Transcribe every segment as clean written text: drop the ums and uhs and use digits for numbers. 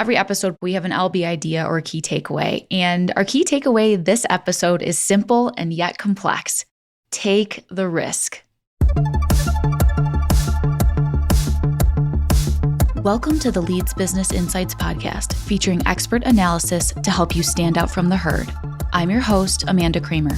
Every episode, we have an LB idea or a key takeaway. And our key takeaway this episode is simple and yet complex. Take the risk. Welcome to the Leeds Business Insights podcast, featuring expert analysis to help you stand out from the herd. I'm your host, Amanda Kramer.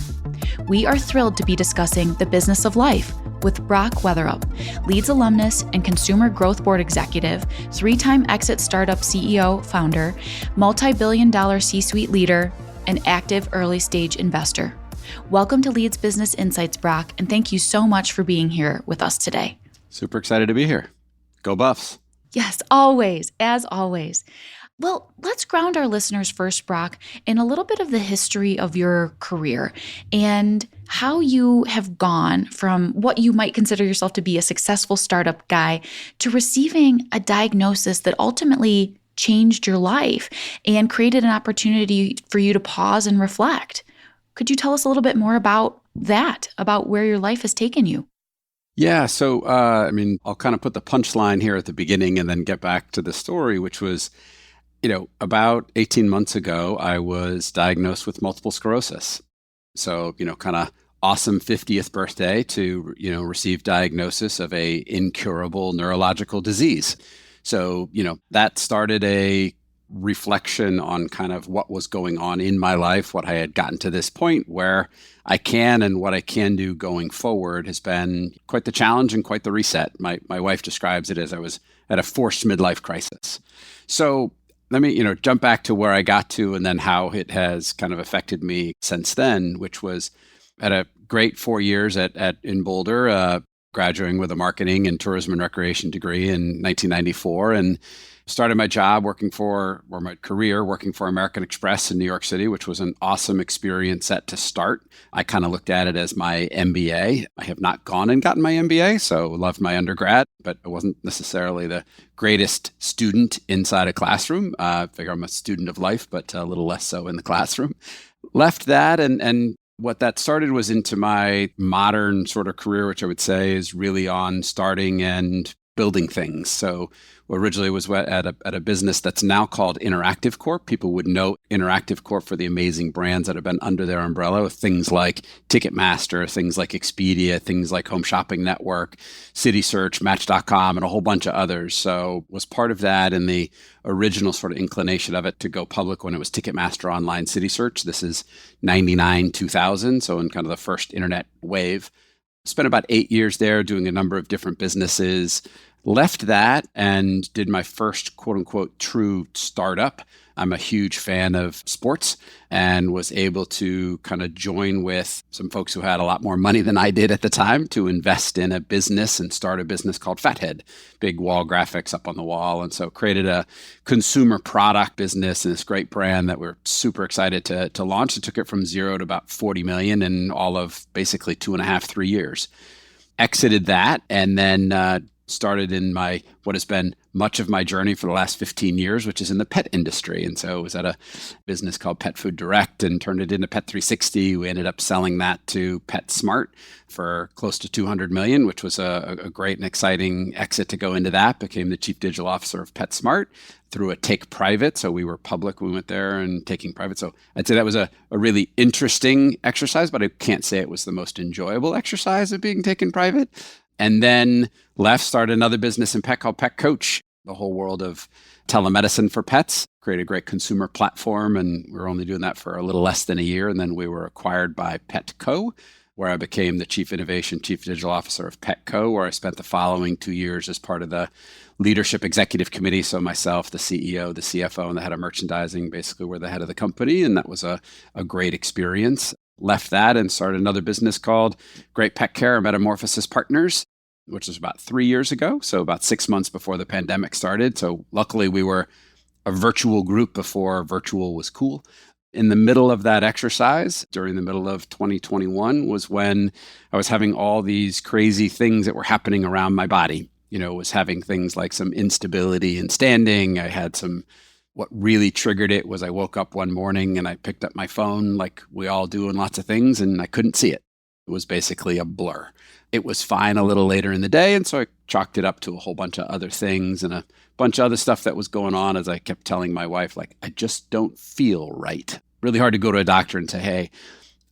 We are thrilled to be discussing the business of life with Brock Weatherup, Leeds alumnus and Consumer Growth Board executive, 3-time exit startup CEO, founder, multi-billion-dollar C-suite leader, and active early-stage investor. Welcome to Leeds Business Insights, Brock, and thank you so much for being here with us today. Super excited to be here. Go Buffs. Yes, always, as always. Well, let's ground our listeners first, Brock, in a little bit of the history of your career and how you have gone from what you might consider yourself to be a successful startup guy to receiving a diagnosis that ultimately changed your life and created an opportunity for you to pause and reflect. Could you tell us a little bit more about that, about where your life has taken you? Yeah, so I'll kind of put the punchline here at the beginning and then get back to the story, which was, about 18 months ago, I was diagnosed with multiple sclerosis. So, kind of awesome 50th birthday to, receive diagnosis of a incurable neurological disease. So, that started a reflection on kind of what was going on in my life, what I had gotten to this point where I can and what I can do going forward has been quite the challenge and quite the reset. My wife describes it as I was at a forced midlife crisis. So let me, jump back to where I got to and then how it has kind of affected me since then, which was at a great 4 years in Boulder, graduating with a marketing and tourism and recreation degree in 1994, and started my career working for American Express in New York City, which was an awesome experience set to start. I kind of looked at it as my MBA. I have not gone and gotten my MBA, so loved my undergrad, but I wasn't necessarily the greatest student inside a classroom. I figure I'm a student of life, but a little less so in the classroom. Left that and what that started was into my modern sort of career, which I would say is really on starting and building things. So originally was at a business that's now called Interactive Corp. People would know Interactive Corp for the amazing brands that have been under their umbrella, with things like Ticketmaster, things like Expedia, things like Home Shopping Network, CitySearch, Match.com, and a whole bunch of others. So was part of that in the original sort of inclination of it to go public when it was Ticketmaster Online CitySearch. This is 99, 2000, so in kind of the first internet wave. Spent about 8 years there doing a number of different businesses. Left that and did my first quote unquote true startup. I'm a huge fan of sports and was able to kind of join with some folks who had a lot more money than I did at the time to invest in a business and start a business called Fathead, big wall graphics up on the wall. And so created a consumer product business and this great brand that we're super excited to launch. It took it from zero to about 40 million in all of basically 2.5, 3 years. Exited that and then started in what has been much of my journey for the last 15 years, which is in the pet industry. And so I was at a business called Pet Food Direct and turned it into Pet 360. We ended up selling that to PetSmart for close to 200 million, which was a great and exciting exit to go into that. Became the chief digital officer of PetSmart through a take private. So we were public. We went there and taking private. So I'd say that was a really interesting exercise, but I can't say it was the most enjoyable exercise of being taken private. And then started another business in pet called Pet Coach, the whole world of telemedicine for pets, created a great consumer platform. And we were only doing that for a little less than a year. And then we were acquired by Petco, where I became the chief innovation, chief digital officer of Petco, where I spent the following 2 years as part of the leadership executive committee. So myself, the CEO, the CFO, and the head of merchandising basically were the head of the company. And that was a great experience. Left that and started another business called Great Pet Care Metamorphosis Partners, which was about 3 years ago. So about 6 months before the pandemic started. So luckily we were a virtual group before virtual was cool. In the middle of that exercise, during the middle of 2021, was when I was having all these crazy things that were happening around my body. Was having things like some instability in standing. I had what really triggered it was I woke up one morning and I picked up my phone like we all do in lots of things and I couldn't see it. It was basically a blur. it was fine a little later in the day. And so I chalked it up to a whole bunch of other things and a bunch of other stuff that was going on as I kept telling my wife, like, I just don't feel right. Really hard to go to a doctor and say, hey,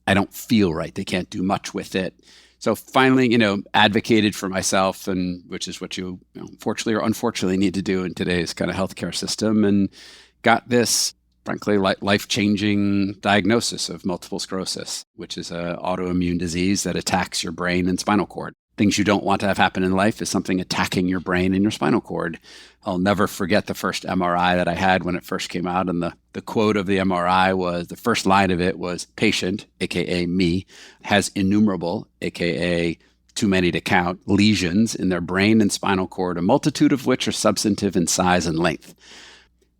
I don't feel right. They can't do much with it. So finally, advocated for myself, and which is what you fortunately or unfortunately need to do in today's kind of healthcare system, and got this, frankly, life-changing diagnosis of multiple sclerosis, which is an autoimmune disease that attacks your brain and spinal cord. Things you don't want to have happen in life is something attacking your brain and your spinal cord. I'll never forget the first MRI that I had when it first came out. And the quote of the MRI was, the first line of it was, patient, AKA me, has innumerable, AKA too many to count, lesions in their brain and spinal cord, a multitude of which are substantive in size and length.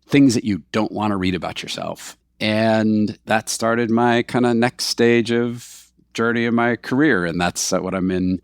Things that you don't want to read about yourself. And that started my kind of next stage of journey in my career. And that's what I'm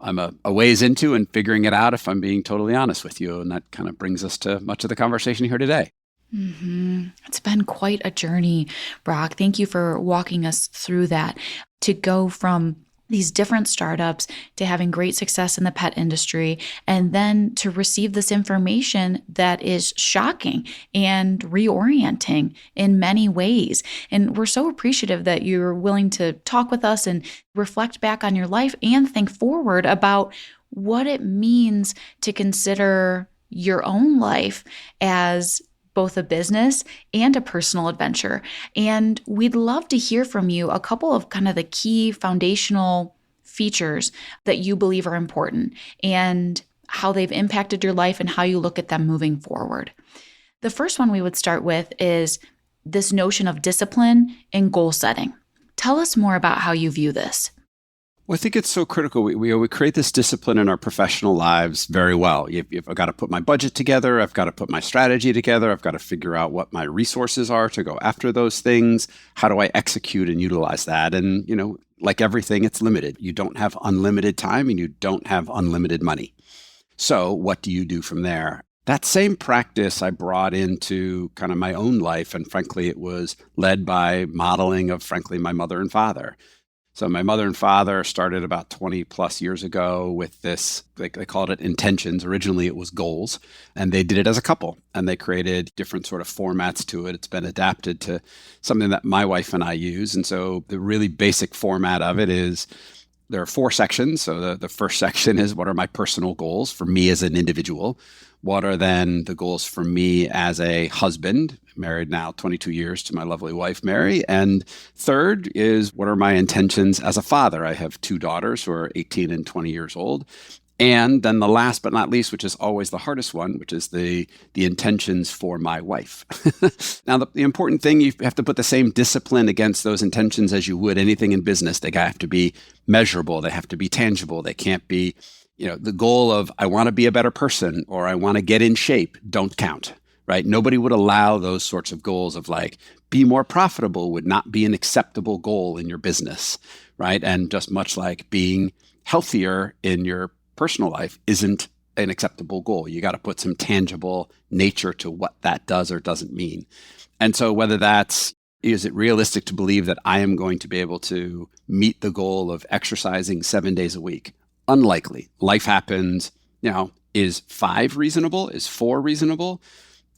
a ways into and figuring it out, if I'm being totally honest with you. And that kind of brings us to much of the conversation here today. It's been quite a journey, Brock. Thank you for walking us through that. To go from these different startups to having great success in the pet industry, and then to receive this information that is shocking and reorienting in many ways. And we're so appreciative that you're willing to talk with us and reflect back on your life and think forward about what it means to consider your own life as both a business and a personal adventure. And we'd love to hear from you a couple of kind of the key foundational features that you believe are important and how they've impacted your life and how you look at them moving forward. The first one we would start with is this notion of discipline and goal setting. Tell us more about how you view this. Well, I think it's so critical. We create this discipline in our professional lives very well. I've got to put my budget together. I've got to put my strategy together. I've got to figure out what my resources are to go after those things. How do I execute and utilize that? And, like everything, it's limited. You don't have unlimited time and you don't have unlimited money. So what do you do from there? That same practice I brought into kind of my own life. And frankly, it was led by modeling of, frankly, my mother and father. So my mother and father started about 20 plus years ago with this, they called it intentions. Originally, it was goals, and they did it as a couple, and they created different sort of formats to it. It's been adapted to something that my wife and I use. And so the really basic format of it is there are 4 sections. So the first section is, what are my personal goals for me as an individual? What are then the goals for me as a husband, married now 22 years to my lovely wife, Mary? And third is, what are my intentions as a father? I have 2 daughters who are 18 and 20 years old. And then the last but not least, which is always the hardest one, which is the intentions for my wife. Now, the important thing, you have to put the same discipline against those intentions as you would anything in business. They have to be measurable. They have to be tangible. They can't be, the goal of, I want to be a better person or I want to get in shape, don't count, right? Nobody would allow those sorts of goals of like, be more profitable would not be an acceptable goal in your business, right? And just much like being healthier in your personal life isn't an acceptable goal. You got to put some tangible nature to what that does or doesn't mean. And so whether that's, is it realistic to believe that I am going to be able to meet the goal of exercising 7 days a week? Unlikely. Life happens. Is 5 reasonable? Is 4 reasonable?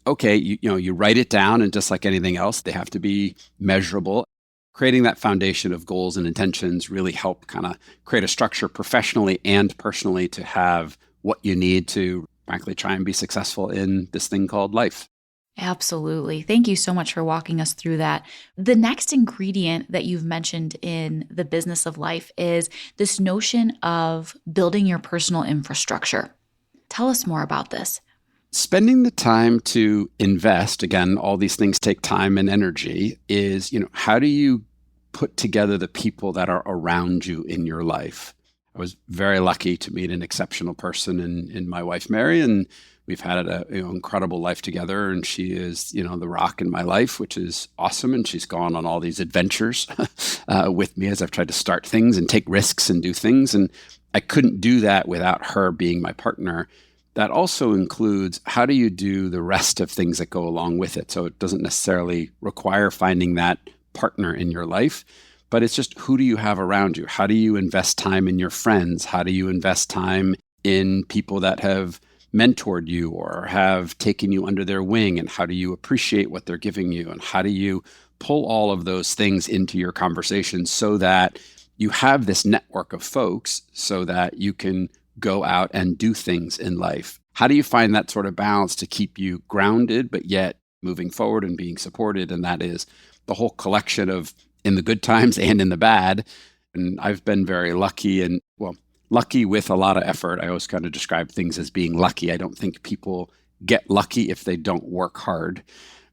Okay, you write it down, and just like anything else, they have to be measurable. Creating that foundation of goals and intentions really help kind of create a structure professionally and personally to have what you need to, frankly, try and be successful in this thing called life. Absolutely. Thank you so much for walking us through that. The next ingredient that you've mentioned in the business of life is this notion of building your personal infrastructure. Tell us more about this. Spending the time to invest, again, all these things take time and energy, is, how do you put together the people that are around you in your life? I was very lucky to meet an exceptional person in my wife, Mary, and we've had an incredible life together. And she is, the rock in my life, which is awesome. And she's gone on all these adventures with me as I've tried to start things and take risks and do things. And I couldn't do that without her being my partner. That also includes, how do you do the rest of things that go along with it? So it doesn't necessarily require finding that partner in your life, but it's just, who do you have around you? How do you invest time in your friends? How do you invest time in people that have mentored you or have taken you under their wing? And how do you appreciate what they're giving you? And how do you pull all of those things into your conversation so that you have this network of folks so that you can go out and do things in life? How do you find that sort of balance to keep you grounded, but yet moving forward and being supported? And that is the whole collection of in the good times and in the bad. And I've been very lucky and, well, lucky with a lot of effort. I always kind of describe things as being lucky. I don't think people get lucky if they don't work hard,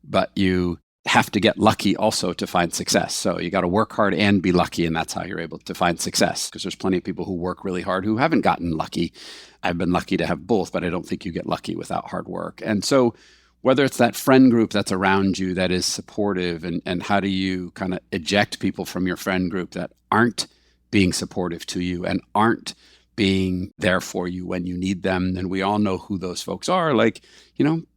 but you have to get lucky also to find success. So you got to work hard and be lucky, and that's how you're able to find success, because there's plenty of people who work really hard who haven't gotten lucky. I've been lucky to have both, but I don't think you get lucky without hard work. And so whether it's that friend group that's around you that is supportive, and how do you kind of eject people from your friend group that aren't being supportive to you and aren't being there for you when you need them? And we all know who those folks are. Like,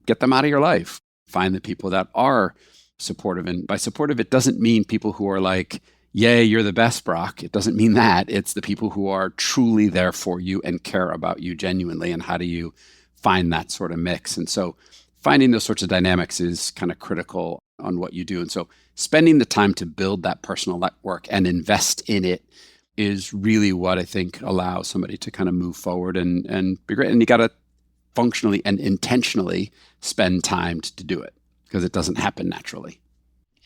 get them out of your life. Find the people that are supportive. And by supportive, it doesn't mean people who are like, yay, you're the best, Brock. It doesn't mean that. It's the people who are truly there for you and care about you genuinely. And how do you find that sort of mix? And so finding those sorts of dynamics is kind of critical on what you do. And so spending the time to build that personal network and invest in it is really what I think allows somebody to kind of move forward and be great. And you got to functionally and intentionally spend time to do it, because it doesn't happen naturally.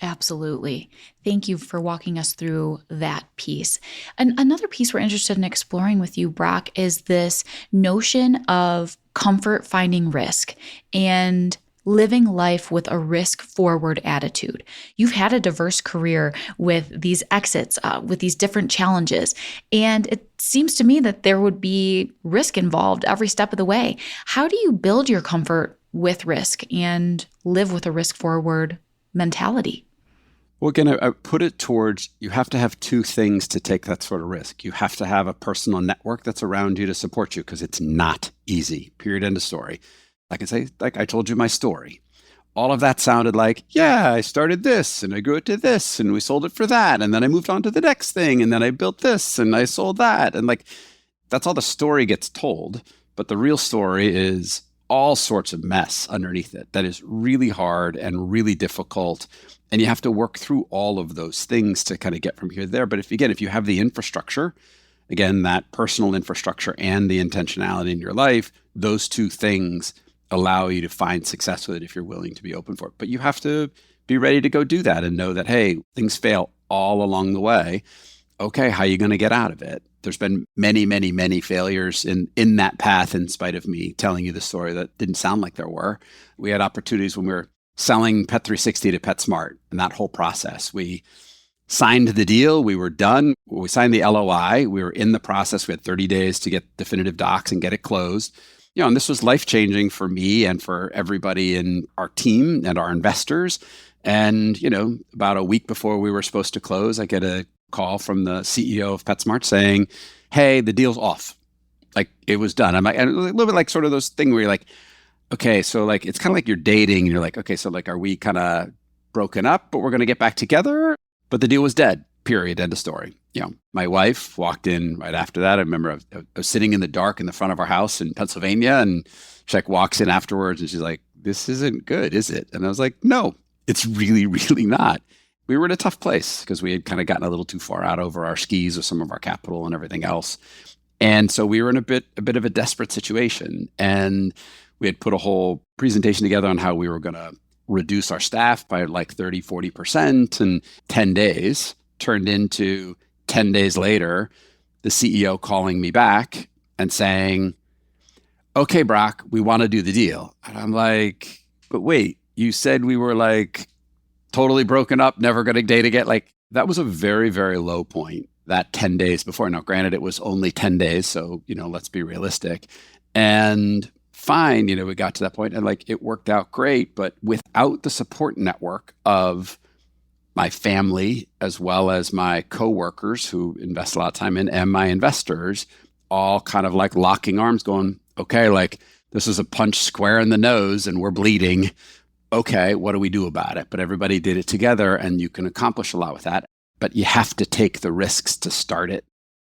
Absolutely. Thank you for walking us through that piece. And another piece we're interested in exploring with you, Brock, is this notion of comfort finding risk and living life with a risk-forward attitude. You've had a diverse career with these exits, with these different challenges, and it seems to me that there would be risk involved every step of the way. How do you build your comfort with risk and live with a risk-forward mentality? Well, again, I put it towards, you have to have two things to take that sort of risk. You have to have a personal network that's around you to support you, because it's not easy, period, end of story. I can say, like I told you my story. All of that sounded like, yeah, I started this and I grew it to this and we sold it for that. And then I moved on to the next thing and then I built this and I sold that. And like, that's all the story gets told. But the real story is all sorts of mess underneath it that is really hard and really difficult. And you have to work through all of those things to kind of get from here to there. But if you have the infrastructure, again, that personal infrastructure and the intentionality in your life, those two things allow you to find success with it if you're willing to be open for it. But you have to be ready to go do that and know that, hey, things fail all along the way. Okay, how are you going to get out of it? There's been many, many, many failures in that path, in spite of me telling you the story that didn't sound like there were. We had opportunities when we were selling Pet360 to PetSmart, and that whole process. We signed the deal. We were done. We signed the LOI. We were in the process. We had 30 days to get definitive docs and get it closed. And this was life-changing for me and for everybody in our team and our investors. And, about a week before we were supposed to close, I get a call from the CEO of PetSmart saying, hey, the deal's off. Like, it was done. I'm like, and a little bit like sort of those things where you're like, okay, so like, it's kind of like you're dating and you're like, okay, so like, are we kind of broken up, but we're going to get back together? But the deal was dead, period, end of story. My wife walked in right after that. I remember I was sitting in the dark in the front of our house in Pennsylvania, and she walks in afterwards and she's like, this isn't good, is it? And I was like, no, it's really, really not. We were in a tough place because we had kind of gotten a little too far out over our skis with some of our capital and everything else. And so we were in a bit of a desperate situation. And we had put a whole presentation together on how we were going to reduce our staff by like 30, 40%. And 10 days turned into 10 days later, the CEO calling me back and saying, okay, Brock, we want to do the deal. And I'm like, but wait, you said we were like totally broken up, never going to date again. Like, that was a very, very low point, that 10 days before. Now, granted, it was only 10 days. So, let's be realistic. And fine, we got to that point and like, it worked out great. But without the support network of my family, as well as my coworkers who invest a lot of time in, and my investors, all kind of like locking arms going, okay, like this is a punch square in the nose and we're bleeding. Okay, what do we do about it? But everybody did it together, and you can accomplish a lot with that. but you have to take the risks to start it.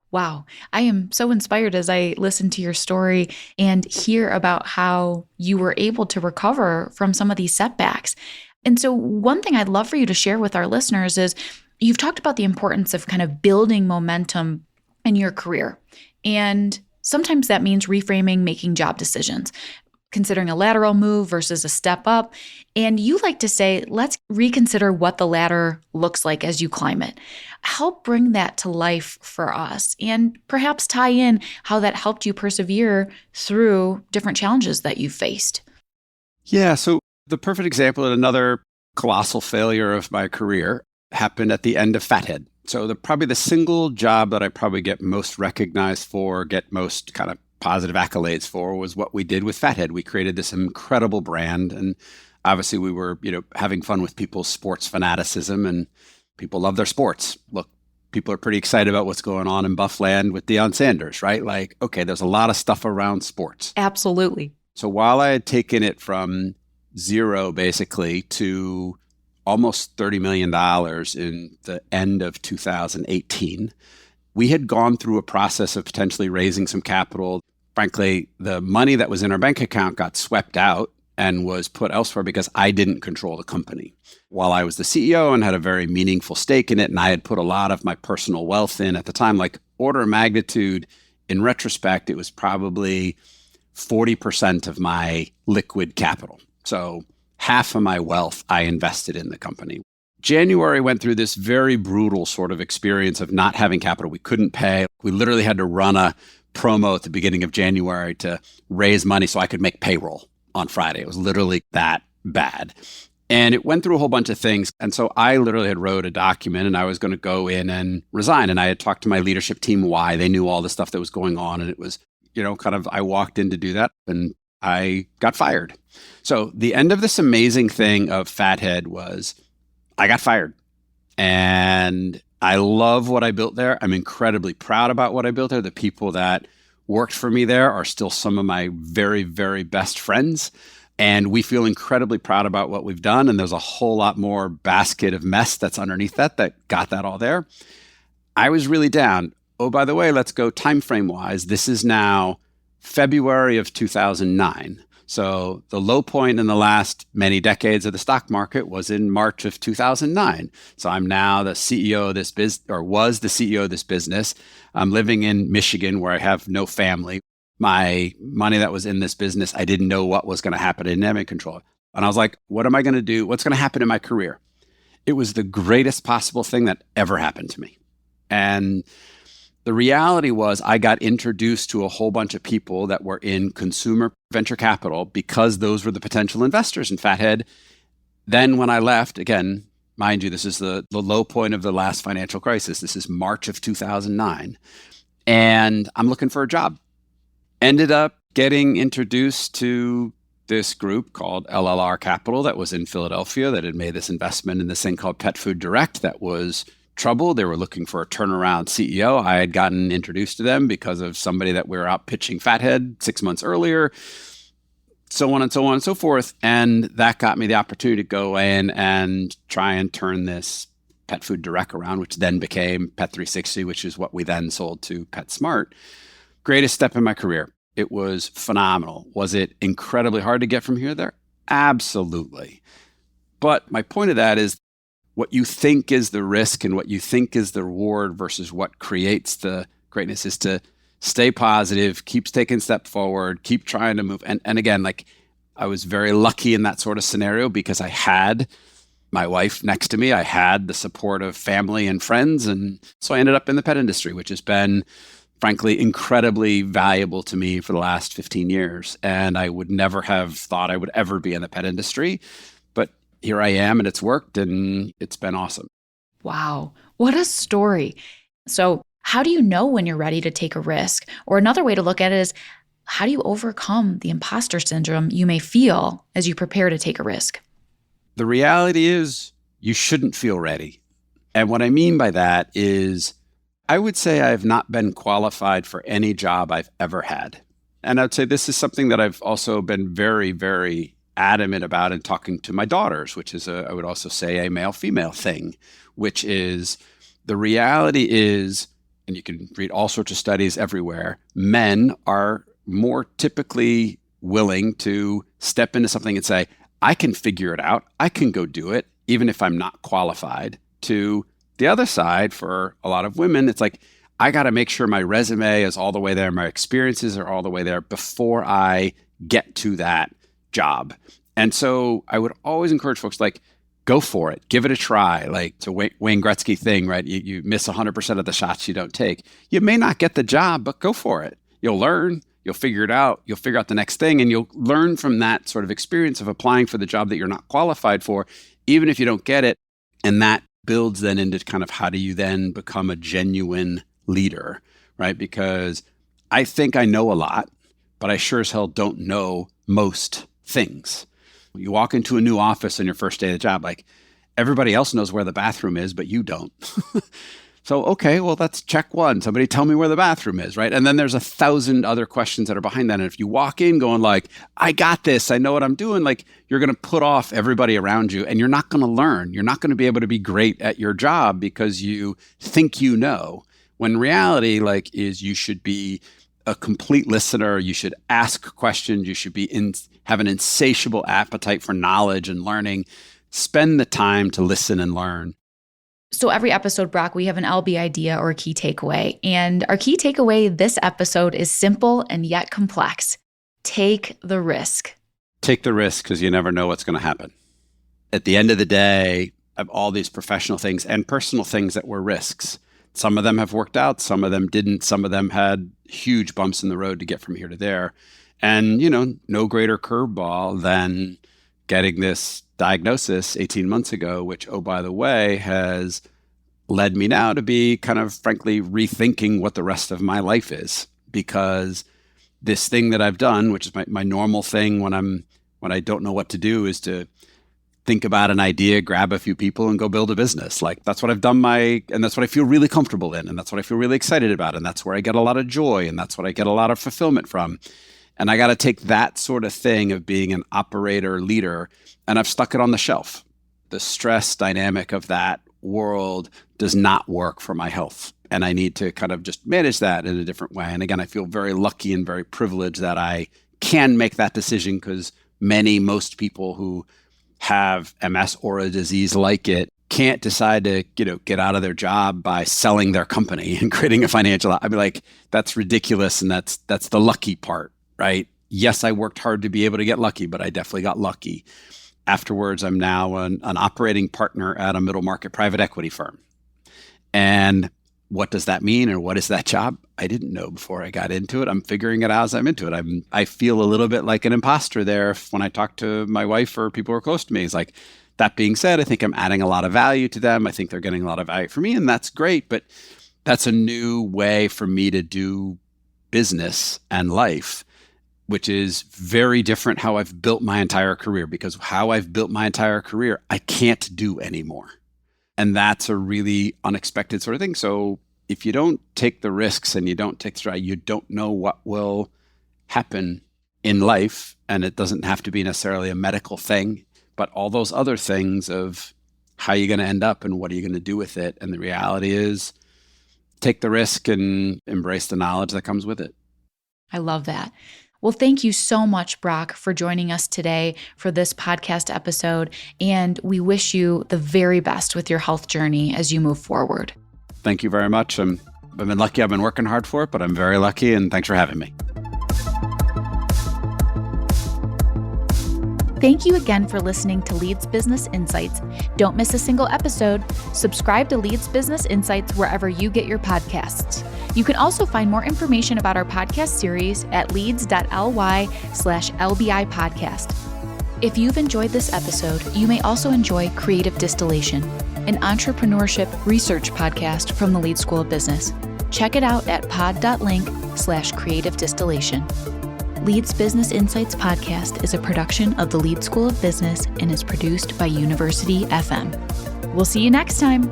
Wow. I am so inspired as I listen to your story and hear about how you were able to recover from some of these setbacks. And so one thing I'd love for you to share with our listeners is you've talked about the importance of kind of building momentum in your career. And sometimes that means reframing, making job decisions, considering a lateral move versus a step up. And you like to say, let's reconsider what the ladder looks like as you climb it. Help bring that to life for us and perhaps tie in how that helped you persevere through different challenges that you faced. Yeah, so the perfect example of another colossal failure of my career happened at the end of Fathead. So probably the single job that I probably get most recognized for, get most kind of positive accolades for, was what we did with Fathead. We created this incredible brand, and obviously we were, having fun with people's sports fanaticism, and people love their sports. Look, people are pretty excited about what's going on in Buffland with Deion Sanders, right? Like, okay, there's a lot of stuff around sports. Absolutely. So while I had taken it from zero basically to almost $30 million in the end of 2018, we had gone through a process of potentially raising some capital. Frankly, the money that was in our bank account got swept out and was put elsewhere because I didn't control the company. While I was the CEO and had a very meaningful stake in it, and I had put a lot of my personal wealth in at the time, like order of magnitude, in retrospect, it was probably 40% of my liquid capital. So half of my wealth I invested in the company. January went through this very brutal sort of experience of not having capital. We couldn't pay. We literally had to run a promo at the beginning of January to raise money so I could make payroll on Friday. It was literally that bad. And it went through a whole bunch of things. And so I literally had wrote a document and I was going to go in and resign. And I had talked to my leadership team why. They knew all the stuff that was going on. And it was, I walked in to do that and I got fired. So the end of this amazing thing of Fathead was I got fired. And I love what I built there. I'm incredibly proud about what I built there. The people that worked for me there are still some of my very, very best friends. And we feel incredibly proud about what we've done. And there's a whole lot more basket of mess that's underneath that got that all there. I was really down. Oh, by the way, let's go time frame wise. This is now February of 2009. So the low point in the last many decades of the stock market was in March of 2009. So I'm now the CEO of this business, or was the CEO of this business. I'm living in Michigan where I have no family. My money that was in this business, I didn't know what was going to happen. I didn't have any control. And I was like, what am I going to do? What's going to happen in my career? It was the greatest possible thing that ever happened to me. And the reality was I got introduced to a whole bunch of people that were in consumer venture capital because those were the potential investors in Fathead. Then when I left, again, mind you, this is the low point of the last financial crisis. This is March of 2009. And I'm looking for a job. Ended up getting introduced to this group called LLR Capital that was in Philadelphia that had made this investment in this thing called Pet Food Direct that was trouble. They were looking for a turnaround CEO. I had gotten introduced to them because of somebody that we were out pitching Fathead 6 months earlier, so on and so on and so forth. And that got me the opportunity to go in and try and turn this Pet Food Direct around, which then became Pet 360, which is what we then sold to PetSmart. Greatest step in my career. It was phenomenal. Was it incredibly hard to get from here to there? Absolutely. But my point of that is what you think is the risk and what you think is the reward versus what creates the greatness is to stay positive, keep taking a step forward, keep trying to move. And again, like I was very lucky in that sort of scenario because I had my wife next to me. I had the support of family and friends. And so I ended up in the pet industry, which has been, frankly, incredibly valuable to me for the last 15 years. And I would never have thought I would ever be in the pet industry. But here I am and it's worked and it's been awesome. Wow. What a story. So how do you know when you're ready to take a risk? Or another way to look at it is, how do you overcome the imposter syndrome you may feel as you prepare to take a risk? The reality is you shouldn't feel ready. And what I mean by that is I would say I have not been qualified for any job I've ever had. And I'd say this is something that I've also been very, very adamant about in talking to my daughters, which is I would also say a male-female thing, which is The reality is, and you can read all sorts of studies everywhere, men are more typically willing to step into something and say, I can figure it out. I can go do it, even if I'm not qualified. To the other side, for a lot of women, it's like, I got to make sure my resume is all the way there, my experiences are all the way there before I get to that job. And so I would always encourage folks, like, go for it, give it a try. Like, it's a Wayne Gretzky thing, right? You miss 100% of the shots you don't take. You may not get the job, but go for it. You'll learn, you'll figure it out, you'll figure out the next thing, and you'll learn from that sort of experience of applying for the job that you're not qualified for, even if you don't get it. And that builds then into kind of how do you then become a genuine leader, right? Because I think I know a lot, but I sure as hell don't know most things. You walk into a new office on your first day of the job, like, everybody else knows where the bathroom is, but you don't. So, okay, well, that's check one. Somebody tell me where the bathroom is, right? And then there's 1,000 other questions that are behind that. And if you walk in going like, I got this, I know what I'm doing, like, you're going to put off everybody around you and you're not going to learn. You're not going to be able to be great at your job because you think you know. When reality, like, is you should be a complete listener. You should ask questions. You should have an insatiable appetite for knowledge and learning. Spend the time to listen and learn. So every episode, Brock, we have an LB idea or a key takeaway. And our key takeaway this episode is simple and yet complex. Take the risk. Take the risk because you never know what's going to happen. At the end of the day, of all these professional things and personal things that were risks, some of them have worked out, some of them didn't, some of them had huge bumps in the road to get from here to there. And, no greater curveball than getting this diagnosis 18 months ago, which, oh, by the way, has led me now to be kind of, frankly, rethinking what the rest of my life is. Because this thing that I've done, which is my normal thing when I don't know what to do, is to think about an idea, grab a few people and go build a business. Like, that's what I've done and that's what I feel really comfortable in. And that's what I feel really excited about. And that's where I get a lot of joy. And that's what I get a lot of fulfillment from. And I got to take that sort of thing of being an operator leader, and I've stuck it on the shelf. The stress dynamic of that world does not work for my health. And I need to kind of just manage that in a different way. And again, I feel very lucky and very privileged that I can make that decision, because most people who have MS or a disease like it can't decide to, get out of their job by selling their company and creating a financial. I'd be like, that's ridiculous. And that's the lucky part, right? Yes, I worked hard to be able to get lucky, but I definitely got lucky. Afterwards, I'm now an operating partner at a middle market private equity firm. And what does that mean, or what is that job? I didn't know before I got into it. I'm figuring it out as I'm into it. I feel a little bit like an imposter there when I talk to my wife or people who are close to me. It's like, that being said, I think I'm adding a lot of value to them. I think they're getting a lot of value from me, and that's great. But that's a new way for me to do business and life, which is very different how I've built my entire career, because how I've built my entire career, I can't do anymore. And that's a really unexpected sort of thing. So if you don't take the risks and you don't take the stride, you don't know what will happen in life. And it doesn't have to be necessarily a medical thing, but all those other things of how you're going to end up and what are you going to do with it. And the reality is, take the risk and embrace the knowledge that comes with it. I love that. Well, thank you so much, Brock, for joining us today for this podcast episode. And we wish you the very best with your health journey as you move forward. Thank you very much. I've been lucky. I've been working hard for it, but I'm very lucky. And thanks for having me. Thank you again for listening to Leeds Business Insights. Don't miss a single episode. Subscribe to Leeds Business Insights wherever you get your podcasts. You can also find more information about our podcast series at leeds.ly/LBI podcast. If you've enjoyed this episode, you may also enjoy Creative Distillation, an entrepreneurship research podcast from the Leeds School of Business. Check it out at pod.link/creative distillation. Leeds Business Insights podcast is a production of the Leeds School of Business and is produced by University FM. We'll see you next time.